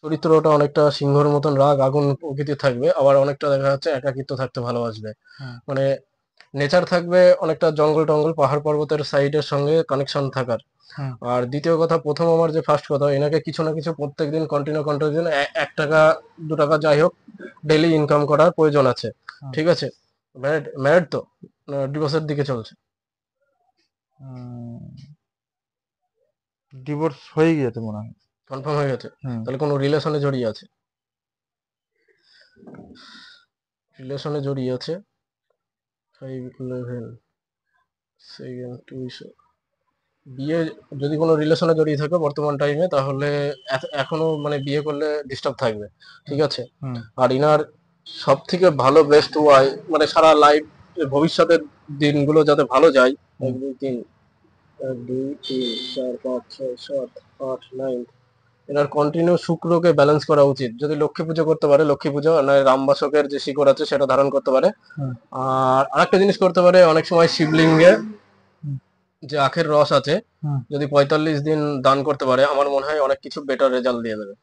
চরিত্রটা অনেকটা সিংহর মতন রাগ আগুন প্রকৃতির থাকবে, আবার অনেকটা দেখা যাচ্ছে একাকিত্ব থাকতে ভালোবাসবে। হুম মানে নেচার থাকবে অনেকটা, জঙ্গল টঙ্গল পাহাড় পর্বতের সাইডের সঙ্গে কানেকশন থাকার। হুম আর দ্বিতীয় কথা, প্রথম আমার যে ফার্স্ট কথা, এনাকে কিছু না কিছু প্রত্যেকদিন কন্টিনিউ 1 টাকা 2 টাকা যাই হোক ডেইলি ইনকাম করার প্রয়োজন আছে। হুম। ঠিক আছে? ম্যারিড ম্যারিড তো ডিভোর্সের দিকে চলছে? ডিভোর্স হয়ে গিয়েছে মনে হয়। কনফার্ম হয়ে গেছে? হুম। তাহলে কোনো রিলেশনে জড়িয়ে আছে? রিলেশনে জড়িয়ে আছে। 511 সেকেন্ড 2। বিয়ে, যদি কোনো রিলেশনে জড়িয়ে থাকে বর্তমান টাইমে, তাহলে এখনো মানে বিয়ে করলে ডিস্টার্ব থাকবে। ঠিক আছে? হুম আর ইনার সব থেকে ভালো বেস্ট ওয়াই, মানে সারা লাইফ ভবিষ্যতের দিনগুলো যাতে ভালো যায়। হুম। 1 2 3, 1 2 3 4 5 6 7 8 9, এনার কন্টিনিউ শুক্রকে ব্যালেন্স করা উচিত। যদি লক্ষ্মী পুজো করতে পারে, লক্ষ্মী পুজো নয় রামবাসকের যে শিকড় আছে সেটা ধারণ করতে পারে। হুম আর আরেকটা জিনিস করতে পারে, অনেক সময় শিবলিঙ্গে হুম যে আখের রস আছে, হুম। যদি 45 দিন দান করতে পারে, আমার মনে হয় অনেক কিছু বেটার রেজাল্ট দিয়ে দেবে।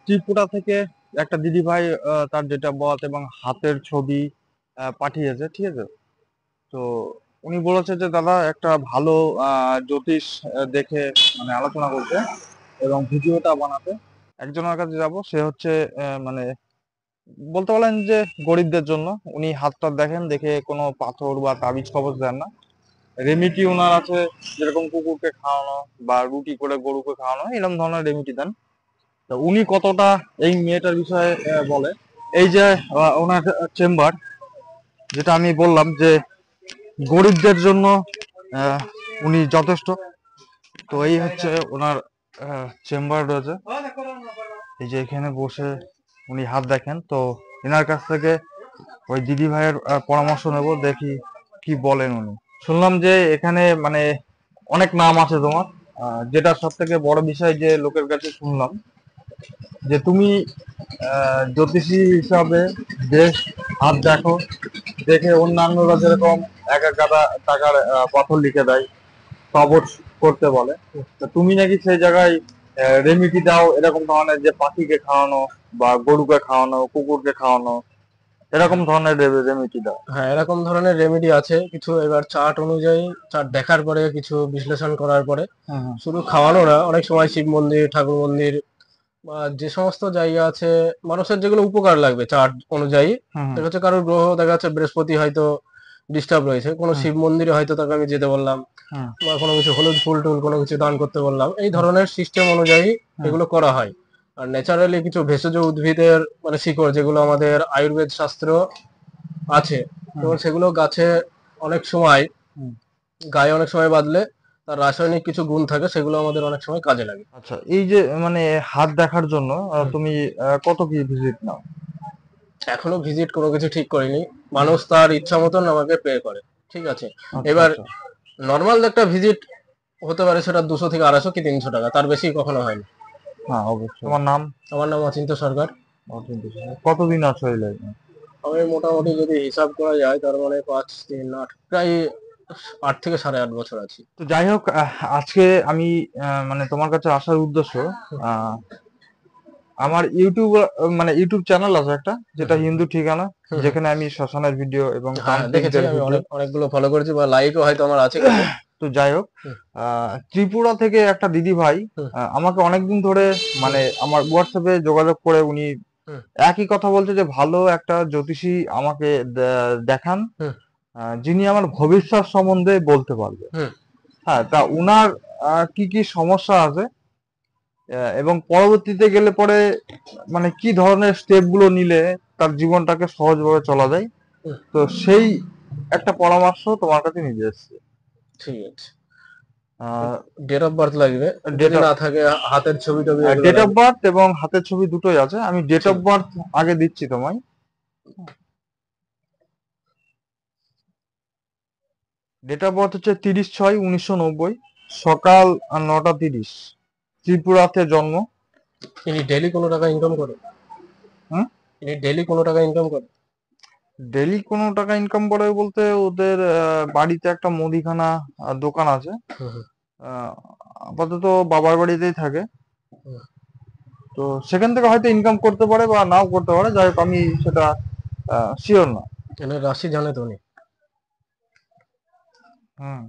ত্রিপুরা থেকে একটা দিদি ভাই তার যেটা বথ এবং হাতের ছবি পাঠিয়েছে, ঠিক আছে? তো উনি বলেছে যে দাদা একটা ভালো জ্যোতিষ দেখে মানে আলোচনা করতে এবং ভিডিওটা বানাতে। একজনের কাছে যাব, সে হচ্ছে মানে বলতে পারেন যে গরিবদের জন্য। উনি হাতটা দেখেন, দেখে কোনো পাথর বা তাবিজ কবজ দেন না। রেমিটি ওনার আছে, যেরকম কুকুরকে খাওয়ানো বা রুটি করে গরুকে খাওয়ানো, এরকম ধরনের রেমিটি দেন। তো উনি কতটা এই মেয়েটার বিষয়ে বলে, এই যে ওনার চেম্বার, যেটা আমি বললাম যে গরিবদের জন্য আহ, উনি যথেষ্ট। তো এই হচ্ছে ওনার চেম্বার রয়েছে, এই যে এখানে বসে উনি হাত দেখেন। তো এনার কাছ থেকে ওই দিদি ভাইয়ের পরামর্শ নেব, দেখি কি বলেন উনি। শুনলাম যে এখানে মানে অনেক নাম আছে তোমার, যেটা সব থেকে বড় বিষয় যে লোকের কাছে শুনলাম যে তুমি জ্যোতিষী হিসাবে বেশ হাত দেখো, দেখে অন্যান্যরা যেরকম এক এক গাদা টাকার পাথর লিখে দেয়, কবর করতে বলে, তা তুমি নাকি সেই জায়গায় রেমিডি দাও, এরকম ধরনের যে পাখিকে খাওয়ানো বা গরুকে খাওয়ানো, কুকুরকে খাওয়ানো, এরকম হ্যাঁ, ধরনের রেমিডি দাও। হ্যাঁ, এরকম ধরনের রেমেডি আছে কিছু। এবার চার্ট অনুযায়ী, চার্ট দেখার পরে, কিছু বিশ্লেষণ করার পরে, হুম হুম শুধু খাওয়ানো না, অনেক সময় শিব মন্দির, ঠাকুর মন্দির বা যে সমস্ত জায়গা আছে মানুষের যেগুলো উপকার লাগবে চার্ট অনুযায়ী। হুম দেখা যাচ্ছে কারোর গ্রহ, দেখা যাচ্ছে বৃহস্পতি হয়তো ডিস্টার্ব রয়েছে, কোনো হুম শিব মন্দিরে হয়তো তাকে আমি যেতে বললাম, হুম বা কোনো কিছু হলুদ ফুল টুল কোনো কিছু দান করতে বললাম, এই হুম ধরনের সিস্টেম অনুযায়ী হুম এগুলো করা হয়। আর ন্যাচারালি কিছু ভেষজ উদ্ভিদের মানে শিকড়, যেগুলো আমাদের আয়ুর্বেদ শাস্ত্র আছে, হুম এবং সেগুলো গাছে অনেক সময়, হুম। গায়ে অনেক সময় বাঁধলে তার রাসায়নিক কিছু গুণ থাকে, সেগুলো আমাদের অনেক সময় কাজে লাগে। আচ্ছা, এই যে মানে হাত দেখার জন্য হুম। তুমি কত কি ভিজিট নাও? এখনো ভিজিট কোনো কিছু ঠিক করিনি। হুম। মানুষ তার ইচ্ছা মতন আমাকে পে করে। ঠিক আছে? আচ্ছা এবার আচ্ছা। নর্মাল একটা ভিজিট হতে পারে, সেটা 200 থেকে 250 কি 300 টাকা, তার বেশি কখনো হয়নি। হ্যাঁ অবশ্যই। তোমার নাম? আমার নাম অচিন্ত্য সরকার। অচিন্ত সেন। কতদিন আছো এই লাইনে? আমি মোটামুটি যদি হিসাব করা যায়, তার মানে 5 3 8, প্রায় 8 থেকে 8.5 বছর আছি। তো যাই হোক, আজকে আমি মানে তোমার কাছে আসার উদ্দেশ্য, আহ, আমার ইউটিউব মানে ইউটিউব চ্যানেল আছে একটা, হুম যেটা হুম হিন্দু ঠিকানা, হুম হুম। যেখানে আমি শ্মশানের ভিডিও এবং হ্যাঁ, হ্যাঁ, দেখেছি তান্ত্রিকদের আমি ভিডিও। অনেকগুলো ফলো করেছি, বা লাইকও হয়তো আমার আছে কিছু। তো যাই হোক, হুম ত্রিপুরা থেকে একটা দিদি ভাই হুম আমাকে অনেকদিন ধরে হুম মানে আমার হোয়াটসঅ্যাপে যোগাযোগ করে উনি হুম একই কথা বলছে যে ভালো একটা জ্যোতিষী আমাকে দেখান, হুম যিনি আমার ভবিষ্যৎ সম্বন্ধে বলতে পারবে। হুম হ্যাঁ, তা উনার কি কি সমস্যা আছে, এবং পরবর্তীতে গেলে পরে মানে কি ধরনের স্টেপ গুলো নিলে তার জীবনটাকে সহজভাবে চলা যায়, হুম। তো সেই একটা পরামর্শ তোমার কাছে নিয়ে এসেছি। ঠিক আছে। আহ ডেট অফ বার্থ লাগবে। যদি ডেটা না থাকে, হাতের ছবি টবি এগুলো ডেট অফ লাগবে। বার্থ এবং হাতের ছবি দুটোই আছে, আমি ডেট ঠিক অফ আছে। বার্থ আগে দিচ্ছি তোমায়। ডেট অফ বার্থ হচ্ছে 30/6/1990, সকাল 9টা 30, ত্রিপুরাতে জন্ম। ইনি ডেইলি কোনো টাকা ইনকাম করে? হুম। ইনি ডেইলি কোনো টাকা ইনকাম করে? ডেলি কোনো টাকা ইনকাম করে বলতে ওদের বাড়িতে একটা মুদিখানা দোকান আছে। হুম হুম আহ, আপাতত বাবার বাড়িতেই থাকে। হুম। তো সেখান থেকে হয়তো ইনকাম করতে পারে বা নাও করতে পারে, যাই হোক আমি সেটা শিওর না। এনার রাশি জানে তো উনি? হুম।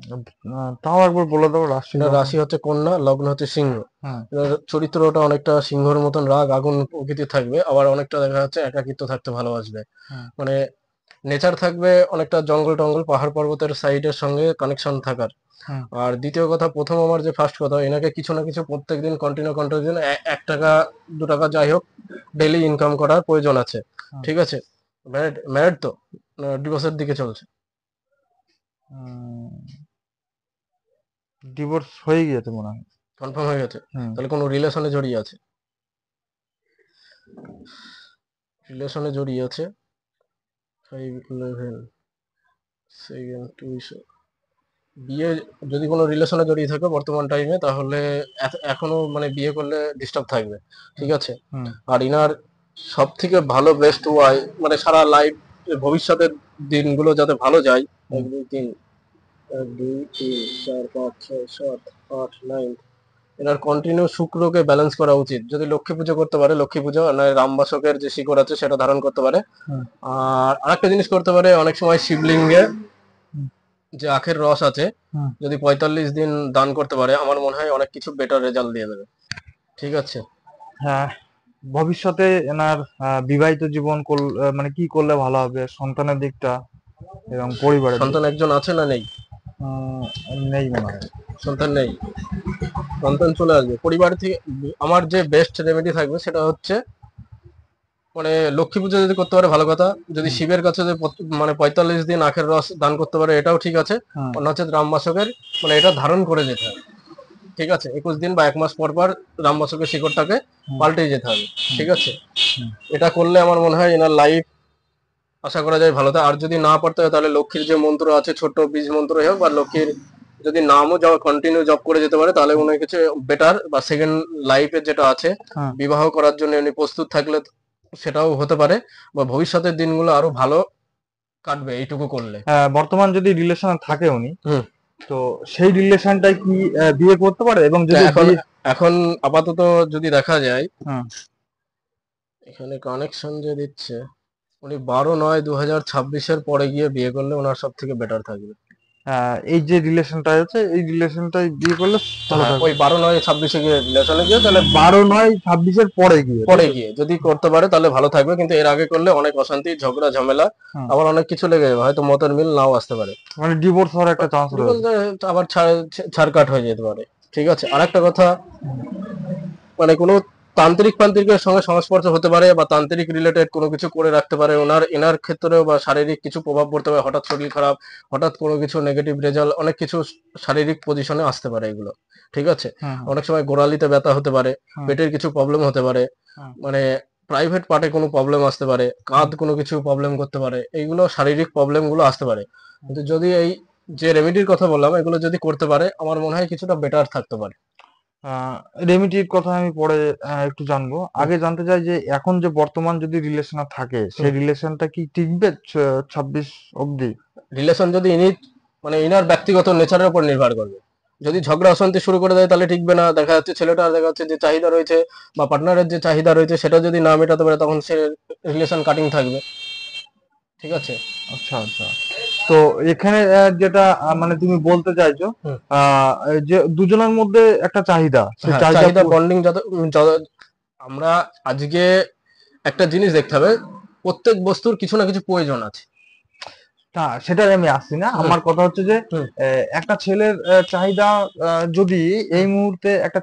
তাও একবার বলে দাও রাশি এনার লগ্ন। রাশি হচ্ছে কন্যা, লগ্ন হচ্ছে সিংহ। হুম। এনার চরিত্রটা অনেকটা সিংহর মতন রাগ আগুন প্রকৃতির থাকবে, আবার অনেকটা দেখা যাচ্ছে একাকিত্ব থাকতে ভালোবাসবে। হুম। মানে নেচার থাকবে অনেকটা, জঙ্গল টঙ্গল পাহাড় পর্বতের সাইডের সঙ্গে কানেকশন থাকার। হুম। আর দ্বিতীয় কথা, প্রথম আমার যে ফার্স্ট কথা, এনাকে কিছু না কিছু প্রত্যেকদিন কন্টিনিউ 1 টাকা 2 টাকা যাই হোক ডেইলি ইনকাম করার প্রয়োজন আছে। হুম। ঠিক আছে? ম্যারিড ম্যারিড তো ডিভোর্সের দিকে চলছে? ডিভোর্স হয়ে গিয়েছে মনে হয়। কনফার্ম হয়ে গেছে? হুম। তাহলে কোনো রিলেশনে জড়িয়ে আছে? রিলেশনে জড়িয়ে আছে। 511 সেকেন্ড 2। বিয়ে, যদি কোনো রিলেশনে জড়িয়ে থাকে বর্তমান টাইমে, তাহলে এখনো মানে বিয়ে করলে ডিস্টার্ব থাকবে। ঠিক আছে? হুম। আর ইনার সব থেকে ভালো বেস্ট ওয়াই, মানে সারা লাইফ ভবিষ্যতের দিনগুলো যাতে ভালো যায়। হুম। 1 2 3, 1 2 3 4 5 6 7 8 9, এনার কন্টিনিউ শুক্রকে ব্যালেন্স করা উচিত। যদি লক্ষ্মী পুজো করতে পারে, লক্ষ্মী পুজো নয় রামবাসকের যে শিকড় আছে সেটা ধারণ করতে পারে। হুম। আর আরেকটা জিনিস করতে পারে, অনেক সময় শিবলিঙ্গে হুম। যে আখের রস আছে, হুম। যদি 45 দিন দান করতে পারে, আমার মনে হয় অনেক কিছু বেটার রেজাল্ট দিয়ে দেবে। ঠিক আছে? হ্যাঁ, ভবিষ্যতে এনার বিবাহিত জীবন মানে কি করলে ভালো হবে, সন্তানের দিকটা এবং পরিবারের সন্তান দিকটা। একজন আছে না নেই? উম, নেই মনে হয়। সন্তান নেই? সন্তান চলে আসবে পরিবার থেকে। আমার যে বেস্ট রেমেডি থাকবে সেটা হচ্ছে, মানে লক্ষ্মী পুজো যদি করতে পারে ভালো কথা। যদি হুম। শিবের কাছে যে মানে 45 দিন আখের রস দান করতে পারে, এটাও ঠিক আছে। হুম। অন্যচেত রামবাসকের, মানে এটা ধারণ করে যেতে হবে। ঠিক আছে? 21 দিন বা 1 মাস পর পর রামবাসকের শিকড়টাকে হুম। পাল্টে যেতে হবে। হুম। ঠিক আছে? হুম। এটা করলে আমার মনে হয় এনার লাইফ, আশা করা যায় ভালো থাকে। আর যদি না পারতে হয়, তাহলে লক্ষ্মীর যে মন্ত্র আছে, ছোট বীজ মন্ত্রই হোক, বা লক্ষ্মীর যদি নামও কন্টিনিউ জপ করে যেতে পারে, তাহলে মনে হয় কিছু বেটার, বা সেকেন্ড লাইফের যেটা আছে হুম। বিবাহ করার জন্য উনি প্রস্তুত থাকলে সেটাও হতে পারে, বা ভবিষ্যতের দিনগুলো আরো ভালো কাটবে এইটুকু করলে। বর্তমান যদি রিলেশনে থাকে উনি, হুম। তো সেই রিলেশনটাই কি বিয়ে করতে পারে, এবং তা যদি এখন বিয়ে। এখন আপাতত যদি দেখা যায়, হুম। এখানে কানেকশন যে দিচ্ছে, উনি 12/9/2026 পরে গিয়ে বিয়ে করলে ওনার সব থেকে বেটার থাকবে। এই যে রিলেশনটা আছে, এই রিলেশনটাই বিয়ে করলে ভালো হ্যাঁ, থাকবে। ওই 12/9/26 গিয়ে রিলেশনে গিয়ে, তাহলে 12/9/26 পরে গিয়ে, তাই পরে তো? গিয়ে যদি করতে পারে তাহলে ভালো থাকবে, কিন্তু এর আগে করলে অনেক অশান্তি, ঝগড়া, ঝামেলা, হুম। আবার অনেক কিছু লেগে যাবে, হয়তো মতের মিল নাও আসতে পারে। মানে ডিভোর্স হওয়ার একটা চান্স রয়েছে। বলতে আবার ছাড়কাট হয়ে যেতে পারে। ঠিক আছে? আরেকটা কথা, মানে কোনো তান্ত্রিক ফান্ত্রিকের সঙ্গে সংস্পর্শ হতে পারে, বা তান্ত্রিক রিলেটেড কোনো কিছু করে রাখতে পারে এনার ক্ষেত্রেও, বা শারীরিক কিছু প্রভাব পড়তে পারে, হঠাৎ শরীর খারাপ, হঠাৎ কোনো কিছু নেগেটিভ রেজাল্ট, অনেক কিছু শারীরিক পজিশনে আসতে পারে এগুলো। ঠিক আছে? হুম। হুম। অনেক সময় গোড়ালিতে ব্যথা হতে পারে, হুম। পেটের কিছু প্রবলেম হতে পারে, হুম। মানে প্রাইভেট পার্টে কোনো প্রবলেম আসতে পারে, হুম। কাঁধ কোনো কিছু প্রবলেম করতে পারে, এইগুলো শারীরিক প্রবলেম গুলো আসতে পারে। কিন্তু যদি এই যে রেমেডির কথা বললাম, এগুলো যদি করতে পারে, আমার মনে হয় কিছুটা বেটার থাকতে পারে। রেমিডির কথা আমি পরে একটু জানবো। হুম। আগে জানতে চাই যে এখন যে বর্তমান যদি রিলেশনে থাকে, হুম। সেই রিলেশনটা কি টিকবে 26 অব্দি? রিলেশন যদি মানে ইনার ব্যক্তিগত নেচারের উপর নির্ভর করবে। যদি ঝগড়া অশান্তি শুরু করে দেয় তাহলে টিকবে না। দেখা যাচ্ছে ছেলেটার, দেখা যাচ্ছে যে চাহিদা রয়েছে, বা পার্টনারের যে চাহিদা রয়েছে সেটা যদি না মেটাতে পারে, তখন সে রিলেশন কাটিং থাকবে। ঠিক আছে? আচ্ছা, আচ্ছা। তো এখানে যেটা মানে তুমি বলতে চাইছো, হুম। এই যে দুজনের মধ্যে একটা চাহিদা, সেই হ্যাঁ, চাহিদা চাহিদা বন্ডিং যত আমরা আজকে একটা জিনিস দেখতে হবে, প্রত্যেক বস্তুর কিছু না কিছু প্রয়োজন আছে। না, সেটাই আমি আসছি না। হুম। আমার কথা হচ্ছে যে হুম। একটা ছেলের চাহিদা, যদি এই হুম। মুহূর্তে একটা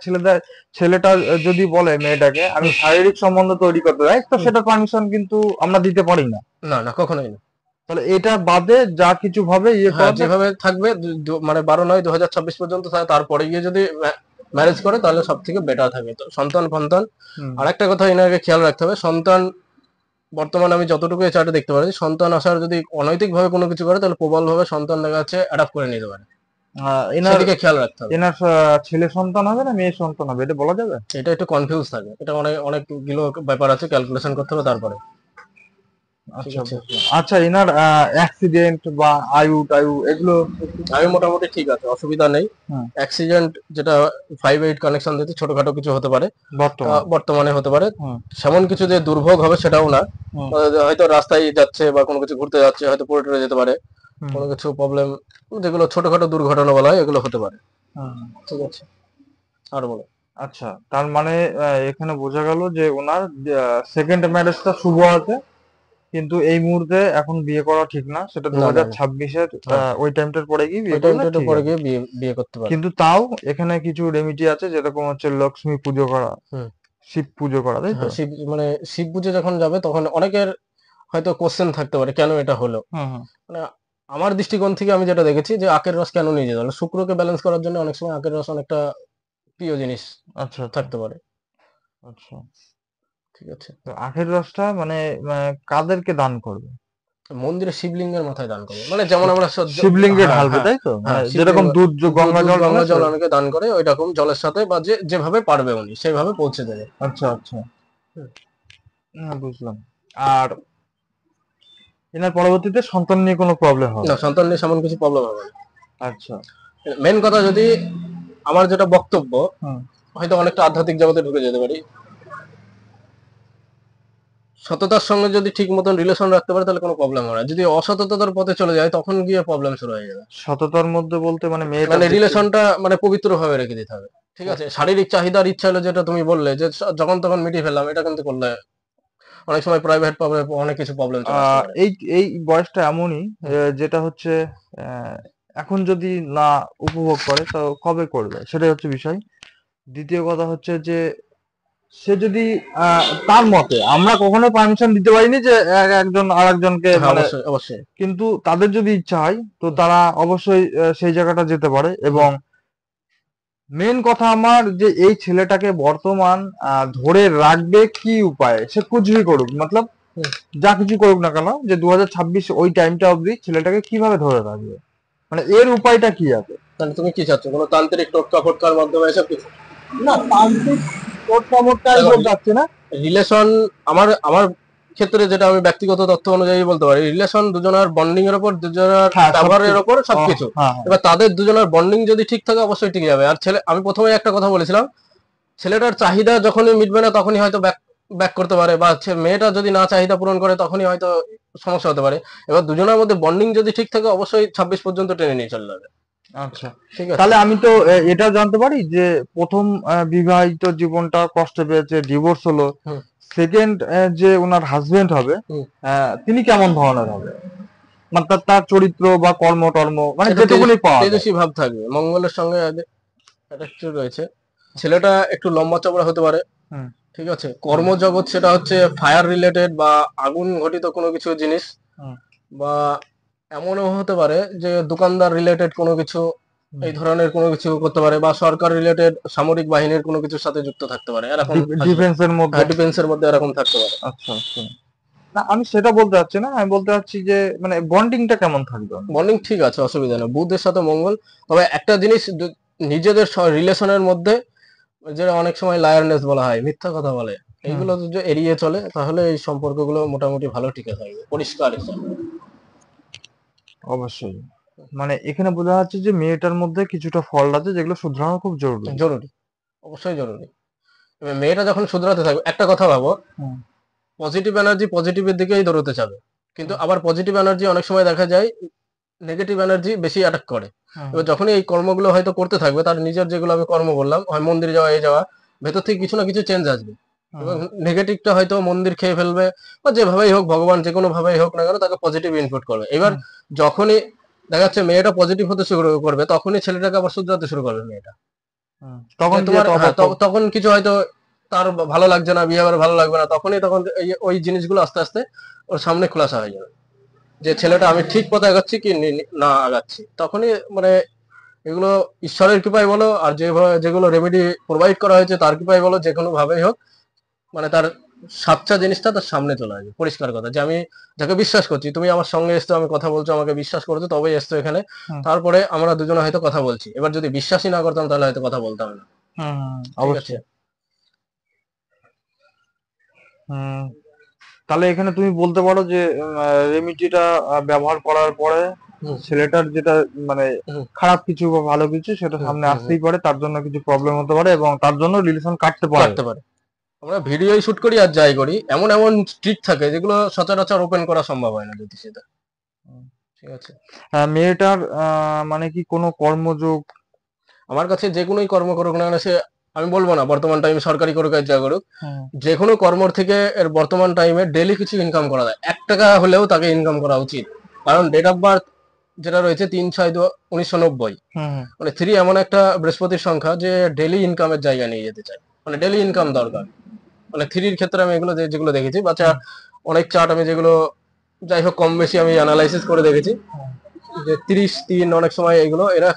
ছেলেটা যদি বলে মেয়েটাকে আমি হুম। শারীরিক সম্বন্ধ তৈরি করতে চাই, তো হুম। সেটা পারমিশন কিন্তু আমরা দিতে পারি না। না, না, কখনোই না। তাহলে এটা বাদে যা কিছু ভাবে ইয়ে হ্যাঁ, করাতে। যেভাবে থাকবে, মানে 12/9/2026 পর্যন্ত তারপরে গিয়ে যদি ম্যারেজ করে, তাহলে সব থেকে বেটার থাকবে। তো সন্তান ফন্তান, হুম। আর একটা কথা এনাকে খেয়াল রাখতে হবে, সন্তান বর্তমানে আমি যতটুকু এই চার্টে দেখতে পারি, সন্তান আসার যদি অনৈতিক ভাবে কোনো কিছু করে, তাহলে প্রবল ভাবে সন্তান দেখা যাচ্ছে অ্যাডাপ্ট করে নিতে পারে। এনার সেদিকে খেয়াল রাখতে হবে। এনার ছেলে সন্তান হবে না মেয়ে সন্তান হবে, এটা বলা যাবে? এটা একটু কনফিউজ থাকে, এটা অনেকগুলো ব্যাপার আছে, ক্যালকুলেশন করতে হবে তারপরে। ঠিক আচ্ছা আছে। বুঝলাম। আচ্ছা, এনার অ্যাক্সিডেন্ট বা আয়ু টায়ু এগুলো? আমি মোটামুটি ঠিক আছে, অসুবিধা নেই। হুম, অ্যাক্সিডেন্ট যেটা 5-8 কানেকশন দিতে ছোটখাটো কিছু হতে পারে, বর্তমান। বর্তমানে হতে পারে। হুম সেমন কিছু যে দুর্ভোগ হবে সেটাও না। হুম হয়তো রাস্তায় যাচ্ছে বা কোনো কিছু ঘুরতে যাচ্ছে, হয়তো পড়ে টরে যেতে পারে, হুম কোনো কিছু প্রবলেম, যেগুলো ছোটখাটো দুর্ঘটনা বলা হয় এগুলো হতে পারে। হুম। ঠিক আছে, আর বলো। আচ্ছা, তার মানে এখানে বোঝা গেল যে ওনার সেকেন্ড ম্যারেজটা শুভ আছে, কিন্তু এই মুহূর্তে এখন বিয়ে করা ঠিক না, সেটা দু না না হাজার না, ছাব্বিশের হ্যাঁ, ওই টাইমটার পরে গিয়ে ওই বিয়ে করলে টাইমটা ঠিক পরে আছে। গিয়ে বিয়ে বিয়ে করতে পারে। কিন্তু তাও এখানে কিছু রেমিডি আছে, যেরকম হচ্ছে লক্ষ্মী পুজো করা, হুম। শিব পুজো করা, তাই তো? হ্যাঁ, শিব মানে শিব পুজো যখন যাবে তখন অনেকের হয়তো কোশ্চেন থাকতে পারে কেন এটা হলো। হুম হুম। মানে আমার দৃষ্টিকোণ থেকে আমি যেটা দেখেছি যে আখের রস কেন নিয়ে যেতে হবে, শুক্রকে ব্যালেন্স করার জন্য অনেক সময় আখের রস অনেকটা প্রিয় জিনিস আচ্ছা আচ্ছা থাকতে পারে। আচ্ছা। ঠিক আছে, তো আখের রসটা মানে কাদেরকে দান করবে? মন্দিরে শিবলিঙ্গের মাথায় দান করবে, মানে যেমন শি- আমরা শিবলিঙ্গে হ্যাঁ ঢালবে, হ্যাঁ তাই তো? মানে হ্যাঁ, যেরকম শিবলিঙ্গ, দুধ গঙ্গা দুধ জল ঢালে গঙ্গা জল সেরকম। অনেকে দান করে, ওই রকম জলের সাথে বা যেভাবে পারবে উনি সেইভাবে পৌঁছে দেবে। আচ্ছা আচ্ছা। হুম। হ্যাঁ, বুঝলাম। আর এনার পরবর্তীতে সন্তান নিয়ে কোনো প্রবলেম হবে না, না? সন্তান নিয়ে সেমন কিছু প্রবলেম হবে না। আচ্ছা। মেন কথা, যদি আমার যেটা বক্তব্য, হুম। হয়তো অনেকটা আধ্যাত্মিক জগতে ঢুকে যেতে পারি, সততার সঙ্গে যদি ঠিক মতন রিলেশন রাখতে পারে তাহলে কোনো প্রবলেম হয় না। যদি অসততার পথে চলে যায় তখন গিয়ে প্রবলেম শুরু হয়ে যাবে। সততার মধ্যে বলতে মানে মেয়েটার মানে দিক থেকে? রিলেশনটা মানে পবিত্র ভাবে রেখে দিতে হবে। ঠিক আছে, শারীরিক চাহিদার ইচ্ছা হলো, যেটা তুমি বললে যে যখন তখন মিটিয়ে ফেললাম, এটা কিন্তু করলে অনেক সময় প্রাইভেট প্রবলেম, অনেক কিছু প্রবলেম চলে আসতে পারে। এই এই বয়সটা এমনই, হুম। যেটা হচ্ছে আহ, এখন যদি না উপভোগ করে তো কবে করবে, সেটাই হচ্ছে বিষয়। দ্বিতীয় কথা হচ্ছে যে সে যদি তার মতে, আমরা কখনো পারমিশন দিতে পারিনি যে একজন আর একজনকে হ্যাঁ, মানে, অবশ্যই অবশ্যই। কিন্তু তাদের যদি ইচ্ছা হয় তো হুম। তারা অবশ্যই সেই জায়গাটা যেতে পারে। হুম। এবং মেন কথা আমার যে এই ছেলেটাকে বর্তমান ধরে রাখবে কি উপায়ে, সে কুচবি করুক, মতলব হুম। যা কিছু করুক না কেন, যে 2026 ওই টাইমটা অবধি ছেলেটাকে কিভাবে ধরে রাখবে, মানে এর উপায়টা কি আছে? তাহলে তুমি কি চাচ্ছ, কোনো তান্ত্রিক টোটকা ফোটকার মাধ্যমে এসব কিছু? না, তান্ত্রিক তোর চমৎকার আমি দেখো, বলতে চাচ্ছি না। রিলেশন, আমার আমার ক্ষেত্রে যেটা আমি ব্যক্তিগত তথ্য অনুযায়ী বলতে পারি, রিলেশন দুজনের বন্ডিং এর উপর, দুজনের হ্যাঁ, ব্যবহারের সবকিছু। উপর ও, সবকিছু। হ্যাঁ হ্যাঁ। এবার তাদের দুজনের বন্ডিং যদি ঠিক থাকে অবশ্যই টিকে যাবে। আর ছেলে, আমি প্রথমে একটা কথা বলেছিলাম, ছেলেটার চাহিদা যখনই মিটবে না তখনই হয়তো ব্যাক ব্যাক করতে পারে, বা মেয়েটা যদি না চাহিদা পূরণ করে তখনই হয়তো সমস্যা হতে পারে। এবার দুজনের মধ্যে বন্ডিং যদি ঠিক থাকে অবশ্যই 26 পর্যন্ত টেনে নিয়ে চলে যাবে। আচ্ছা, ঠিক আছে। তাহলে আমি তো এটা জানতে পারি যে প্রথম বিবাহিত জীবনটা কষ্ট পেয়েছে, ডিভোর্স হলো। হুম। সেকেন্ড যে ওনার হাজবেন্ড হবে, হুম। তিনি কেমন ধরনের হবে, মানে তার তার চরিত্র বা কর্ম টর্ম, মানে এটা যেটুকুনি পাওয়া যায়? তেজস্বী ভাব থাকবে, মঙ্গলের সঙ্গে একটা কিছু রয়েছে। ছেলেটা একটু লম্বা চওড়া হতে পারে। হুম ঠিক আছে, হুম কর্মজগৎ সেটা হচ্ছে ফায়ার রিলেটেড বা আগুন ঘটিত কোনো কিছু জিনিস, হুম বা এমনও হতে পারে যে দোকানদার রিলেটেড কোনো কিছু, হুম। এই ধরনের কোনো কিছু করতে পারে, বা সরকার রিলেটেড সামরিক বাহিনীর কোনো কিছুর সাথে যুক্ত থাকতে পারে, এরকম আসবে। ডিফেন্সের মধ্যে? হ্যাঁ, ডিফেন্সের মধ্যে এরকম থাকতে পারে। আচ্ছা আচ্ছা। না, আমি সেটা বলতে চাচ্ছি না, আমি বলতে চাচ্ছি যে মানে বন্ডিংটা কেমন থাকবে ওনার? বন্ডিং ঠিক আছে, অসুবিধা নেই বুধের সাথে মঙ্গল। তবে একটা জিনিস, নিজেদের রিলেশনের মধ্যে যেটা অনেক সময় লায়ারনেস বলা হয়, মিথ্যা কথা বলে, হুম। এইগুলো যদি এড়িয়ে চলে তাহলে এই সম্পর্কগুলো মোটামুটি ভালো টিকে থাকবে, পরিষ্কার হিসাবে। অবশ্যই। মানে এখানে বোঝা যাচ্ছে যে মেয়েটার মধ্যে কিছুটা ফল্ট আছে, যেগুলো শুধরানো খুব জরুরি। জরুরি, অবশ্যই জরুরি। এবার মেয়েটা যখন শুধরাতে থাকবে, একটা কথা ভাবো, হুম পজিটিভ এনার্জি পজিটিভের দিকেই দৌড়তে যাবে, কিন্তু হুম আবার পজিটিভ এনার্জি অনেক সময় দেখা যায় নেগেটিভ এনার্জি বেশি অ্যাটাক করে। হুম এবার যখনই এই কর্মগুলো হয়তো করতে থাকবে, তার নিজের যেগুলো আমি কর্ম বললাম, হয় মন্দিরে যাওয়া, এই যাওয়া, ভেতর থেকে কিছু না কিছু চেঞ্জ আসবে। এবং হুম নেগেটিভটা হয়তো মন্দির খেয়ে ফেলবে, বা যেভাবেই হোক, ভগবান যে কোনো ভাবেই হোক না কেন তাকে পজিটিভ ইনপুট করবে। এবার হুম যখনই দেখা যাচ্ছে মেয়েটা পজিটিভ হতে শুরু করবে, তখনই ছেলেটাকে আবার শুধরাতে শুরু করবে মেয়েটা। হুম। যে তখন গিয়ে তোমার, হ্যাঁ, তখন কিছু হয়তো তার ভালো লাগছে না, বিহেভিয়ার ভালো লাগবে না, তখনই তখন ওই জিনিসগুলো আস্তে আস্তে ওর সামনে খোলাসা হয়ে যাবে, যে ছেলেটা আমি ঠিক পথে আগাচ্ছি কি না আগাচ্ছি। তখনই মানে এগুলো ঈশ্বরের কৃপায় বলো, আর যেগুলো রেমেডি প্রোভাইড করা হয়েছে তার কৃপায় বলো, যে কোনো ভাবেই হোক, মানে তার সাচ্চা জিনিসটা তার সামনে চলে আসবে। পরিষ্কার কথা, যে আমি যাকে বিশ্বাস করছি, তুমি আমার সঙ্গে এসছো, আমি কথা বলছো, আমাকে বিশ্বাস করছো, তবেই এসছো এখানে। হুম তারপরে আমরা দুজনে হয়তো কথা বলছি, এবার যদি বিশ্বাসই না করতাম তাহলে হয়তো কথা বলতাম না। হুম হুম, ঠিক আছে। অবশ্যই। হুম। তাহলে এখানে তুমি বলতে পারো যে রেমিডিটা ব্যবহার করার পরে হুম ছেলেটার যেটা মানে হুম খারাপ কিছু বা ভালো কিছু সেটা হুম সামনে হুম হুম আসতেই পারে, তার জন্য কিছু প্রবলেম হতে পারে এবং তার জন্য রিলেশন কাটতে পারে। কাটতে পারে। আমরা ভিডিওই শুট করি আর যাই করি, এমন এমন ট্রিক থাকে যেগুলো সচরাচর ওপেন করা সম্ভব হয় না যদি সেটা, ঠিক আছে। মেয়েটার মানে কি কোনো কর্মযোগ? আমার কাছে যে কোনোই কর্ম করুক না কেন সে, আমি বলবো না বর্তমান টাইমে সরকারি করুক আর যা করুক, হুম, যে কোনো কর্মর থেকে এর বর্তমান টাইমে ডেলি কিছু ইনকাম করা যায়, 1 টাকা হলেও তাকে ইনকাম করা উচিত। কারণ ডেট অফ বার্থ যেটা রয়েছে 3/6/1990, হুম, হুম, মানে 3 এমন একটা বৃহস্পতির সংখ্যা যে ডেলি ইনকামের জায়গা নিয়ে যেতে চায়, মানে ডেলি ইনকাম দরকার। মানে 3-র ক্ষেত্রে আমি এগুলো যেগুলো দেখেছি বাচ্চা, হুম, অনেক চার্ট আমি যেগুলো যাই হোক কম বেশি আমি অ্যানালাইসিস করে দেখেছি হুম। যে 30-3 অনেক সময় এগুলো এরা,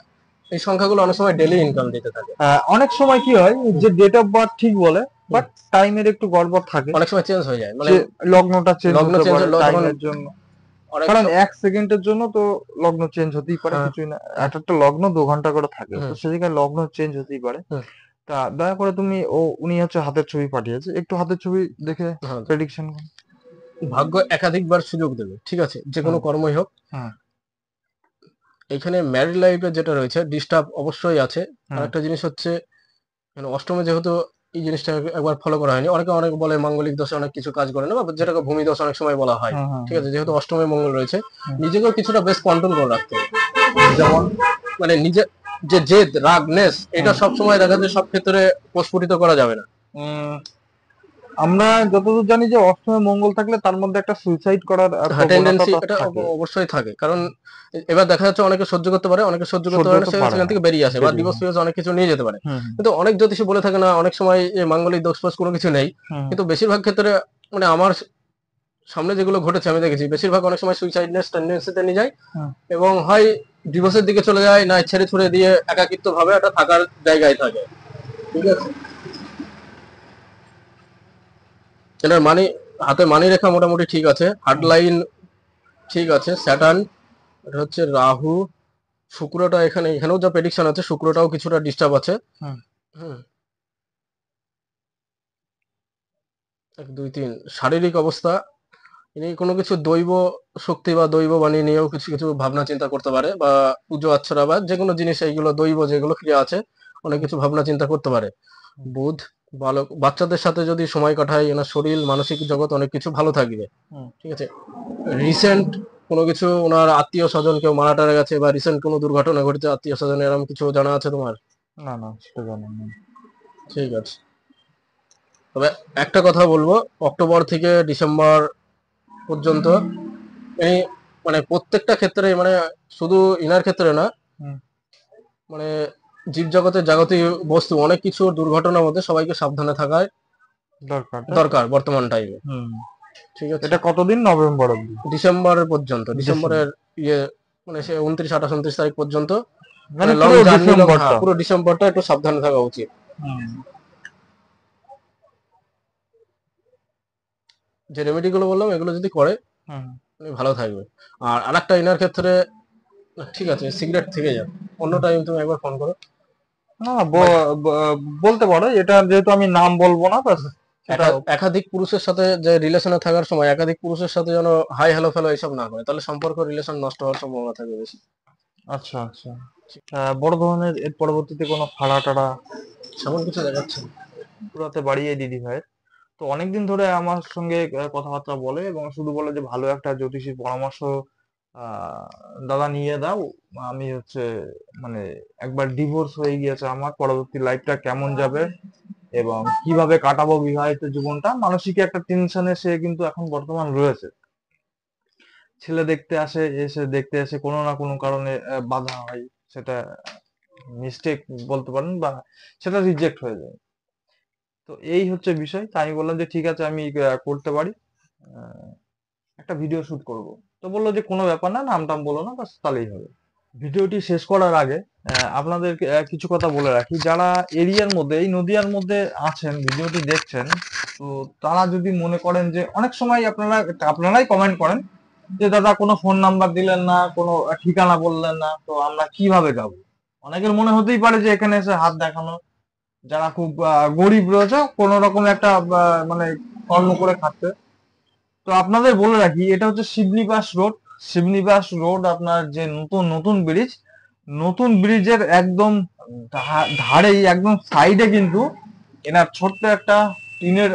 এই সংখ্যাগুলো অনেক সময় ডেলি ইনকাম দিতে থাকে। অনেক সময় কি হয় হুম, যে ডেট অফ বার্থ ঠিক বলে, হুম। বাট টাইমের একটু গড়বড় থাকে, অনেক সময় চেঞ্জ হয়ে যায়, মানে যে লগ্নটা চেঞ্জ লগ্ন হতে চেঞ্জ পারে হলো তখন টাইমের জন্য। অনেক কারণ 1 সেকেন্ডের জন্য তো লগ্ন চেঞ্জ হতেই পারে, হ্যাঁ কিছুই না, হ্যাঁ, এক একটা লগ্ন 2 ঘন্টা করে থাকে, তো হুম সেদিকে লগ্ন চেঞ্জ হতেই পারে। হুম, তা দয়া করে তুমি, উনি হচ্ছে হাতের ছবি পাঠিয়েছে, একটু হাতের ছবি দেখে হ্যাঁ। প্রেডিকশন। ভাগ্য একাধিকবার সুযোগ দেবে, ঠিক আছে, যে কোনো হুম, কর্মই হোক। হুম, এখানে ম্যারিড লাইফে যেটা রয়েছে ডিস্টার্ব অবশ্যই আছে। আর হুম, একটা জিনিস হচ্ছে, মানে অষ্টমে যেহেতু এই জিনিসটা একবার ফলো করা হয়নি, অনেকে অনেক বলে মাঙ্গলিক দোষে অনেক কিছু কাজ করে না, বা যেটাকে ভূমি দোষ অনেক সময় বলা হয়, হুম, হুম, ঠিক আছে, যেহেতু অষ্টমে মঙ্গল রয়েছে, হুম, নিজেকেও কিছুটা বেশ কন্ট্রোল করে রাখতে হবে। যেমন মানে নিজে যে জেদ রাগ নেস, এটা হুম, সব সময় দেখা যায় সব ক্ষেত্রে প্রস্ফুটিত করা যাবে না। উম, আমরা যতদূর জানি যে অষ্টমে মঙ্গল থাকলে তার মধ্যে একটা সুইসাইড করার হ্যাঁ, টেন্ডেন্সি প্রবণতাটা এটা থাকে, অবশ্যই থাকে, কারণ এবার দেখা যাচ্ছে অনেকে সহ্য করতে পারে, অনেকে সহ্য করতে সহ্য পারে না, করতে সে পারে সেখান না, থেকে বেরিয়ে আসে বা বেরিয়ে ডিভোর্স হয়। ফিভোর্স অনেক কিছু নিয়ে যেতে পারে। হুম, কিন্তু অনেক জ্যোতিষী বলে থাকে না অনেক সময় এই মাঙ্গলিক দোষ ফোষ কোনো কিছু নেই, হুম, কিন্তু বেশিরভাগ ক্ষেত্রে, মানে আমার সামনে যেগুলো ঘটেছে আমি দেখেছি বেশিরভাগ অনেক সময় সুইসাইডনেস টেন্ডেন্সিতে নিয়ে যায়, হুম, এবং হয় ডিভোর্সের দিকে চলে যায়, না ছেড়ে ছুড়ে দিয়ে একাকিত্ব ভাবে একটা থাকার জায়গায় থাকে, ঠিক আছে। এটার মানি, হাতে মানি রেখা মোটামুটি ঠিক আছে, হার্ড হুম, লাইন ঠিক আছে, স্যাটার্ন, এটা হচ্ছে রাহু, শুক্রটা এখানে, এখানেও যা প্রেডিকশন আছে শুক্রটাও কিছুটা ডিস্টার্ব আছে। হুম, হুম, 1 2 3 শারীরিক অবস্থা, ইনি কোনো কিছু দৈব শক্তি বা দৈব বাণী নিয়েও কিছু কিছু ভাবনা চিন্তা করতে পারে, বা পুজো আচ্ছারা বা যে কোনো জিনিস এইগুলো দৈব যেগুলো ক্রিয়া আছে অনেক হুম, কিছু ভাবনা চিন্তা করতে পারে। হুম, বুধ, বালক বাচ্চাদের সাথে যদি সময় কাটায় এনার শরীর মানসিক জগৎ অনেক কিছু ভালো থাকবে, হুম। ঠিক আছে। রিসেন্ট কোনো কিছু ওনার আত্মীয় স্বজন কেউ মারা টারা গেছে, বা রিসেন্ট কোনো দুর্ঘটনা ঘটেছে আত্মীয় স্বজন, এরকম কিছু জানা আছে তোমার? না, না, সেটা জানি না। ঠিক আছে। তবে একটা কথা বলবো, অক্টোবর থেকে ডিসেম্বর পর্যন্ত এই, মানে প্রত্যেকটা ক্ষেত্রে, মানে শুধু ইনার ক্ষেত্রে না, হুম, মানে জীবজগতের জাগতিক বস্তু অনেক কিছু দুর্ঘটনার মধ্যে সবাইকে সাবধানে থাকার দরকার, তাই তো? দরকার বর্তমান টাইমে, হুম। ঠিক আছে। এটা কতদিন? নভেম্বর অব্দি? ডিসেম্বরের পর্যন্ত, ডিসেম্বরের ডিসেম্বর, ইয়ে, মানে সে 29 28 29 তারিখ পর্যন্ত, মানে মানে লং পুরো জার্নি, লং, হ্যাঁ ডিসেম্বরটা? পুরো ডিসেম্বরটা একটু সাবধানে থাকা উচিত। হুম, যে রেমেডি গুলো বললাম এগুলো যদি করে হুম। উনি ভালো থাকবে। আর আরেকটা ইনার ক্ষেত্রে, ঠিক আছে সিগারেট থেকে যান, অন্য টাইম তুমি একবার ফোন করো। না, বাট বলতে পারো, এটা যেহেতু আমি নাম বলবো না, বাস সেটা। একাধিক পুরুষের সাথে যে রিলেশনে থাকার সময় একাধিক পুরুষের সাথে যেন হাই হ্যালো ফেলো এইসব না করে, তাহলে সম্পর্ক রিলেশন নষ্ট হওয়ার সম্ভাবনা থাকবে বেশি। আচ্ছা, আচ্ছা। বড় ধরনের এর পরবর্তীতে কোনো ফাড়া টাড়া সেমন কিছু দেখাচ্ছে না। পুরাতে বাড়িয়ে দিদি ভাই। তো অনেকদিন ধরে আমার সঙ্গে কথাবার্তা বলে এবং শুধু বলে যে ভালো একটা জ্যোতিষীর পরামর্শ আহ, দাদা নিয়ে দাও। আমি হচ্ছে মানে একবার ডিভোর্স হয়ে গিয়েছে, আমার পরবর্তী লাইফটা কেমন যাবে এবং কিভাবে কাটাবো বিবাহিত জীবনটা, মানসিক একটা টেনশনে সে কিন্তু এখন বর্তমান রয়েছে। ছেলে দেখতে আসে, এসে দেখতে এসে কোনো না কোনো কারণে বাধা হয়, সেটা মিস্টেক বলতে পারেন, বা সেটা রিজেক্ট হয়ে যায়। তো এই হচ্ছে বিষয়, তাই আমি বললাম যে ঠিক আছে, আমি করতে পারি, আহ, একটা ভিডিও শুট করব। তো বললো যে কোনো ব্যাপার না, নাম টাম বলো না, বাস তাহলেই হবে। ভিডিওটি শেষ করার আগে আপনাদের কিছু কথা বলে রাখি, যারা এরিয়ার মধ্যে, এই নদিয়ার মধ্যে আছেন, ভিডিওটি দেখছেন, তো তারা যদি মনে করেন যে অনেক সময় আপনারাই কমেন্ট করেন যে দাদা কোনো ফোন নাম্বার দিলেন না, কোনো ঠিকানা বললেন না, তো আমরা কিভাবে যাবো। অনেকের মনে হতেই পারে যে এখানে এসে হাত দেখানো, যারা খুব গরিব রয়েছে, কোন রকম একটা মানে কর্ম করে খাচ্ছে, তো আপনাদের বলে রাখি, এটা হচ্ছে শিবনিবাস রোড। শিবনিবাস রোড আপনার যে নতুন নতুন ব্রিজ, নতুন ব্রিজের একদম ধারেই, একদম সাইডে কিন্তু এনার ছোট্ট একটা টিনের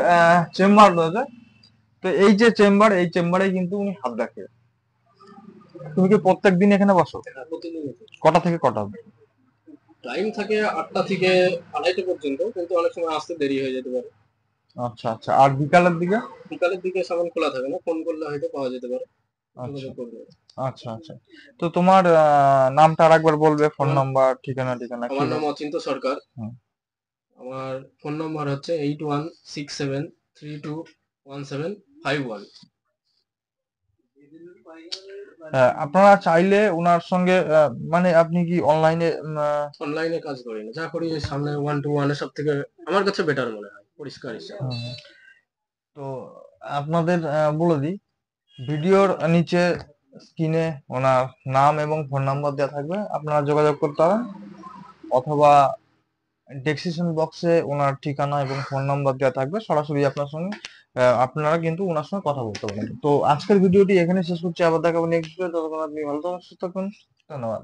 চেম্বার রয়েছে। তো এই যে চেম্বার, এই চেম্বারে কিন্তু উনি হাত দেখে। তুমি কি প্রত্যেক দিন এখানে বসো? কটা থেকে কটা অবধি? টাইম থাকে 8টা থেকে 2:30 পর্যন্ত, কিন্তু অনেক সময় আসতে দেরি হয়ে যেতে পারে। আচ্ছা আচ্ছা, আর বিকালের দিকে? বিকালের দিকে সামন খোলা থাকে না, ফোন করলে হয়তো পাওয়া যেতে পারে, আচ্ছা যোগাযোগ করবে। আচ্ছা আচ্ছা। তো তোমার নামটা আরেকবার বলবে, ফোন আমার নাম্বার, ঠিকানা ঠিকানা কি আমার নাম বল? অচিন্ত সরকার। হুম। আমার ফোন নম্বর হচ্ছে 8167321751। আপনারা চাইলে ওনার সঙ্গে মানে আপনি কি অনলাইনে? অনলাইনে কাজ করি না, যা করি সামনে 1-to-1 সব থেকে আমার কাছে বেটার মনে হয়, পরিষ্কার হিসাব। তো আপনাদের বলে দিই, ভিডিওর নিচে স্ক্রিনে ওনার নাম এবং ফোন নাম্বার দেওয়া থাকবে, আপনারা যোগাযোগ করতে পারেন। অথবা ডেসক্রিপশন বক্সে ওনার ঠিকানা এবং ফোন নাম্বার দেওয়া থাকবে, সরাসরি আপনার সঙ্গে আপনারা কিন্তু ওনার সঙ্গে কথা বলতে পারেন। তো আজকের ভিডিওটি এখানে শেষ করছি, আবার দেখাবো নেক্সট ভিডিও। ততক্ষণ আপনি ভালো থাকুন, সুস্থ থাকুন। ধন্যবাদ।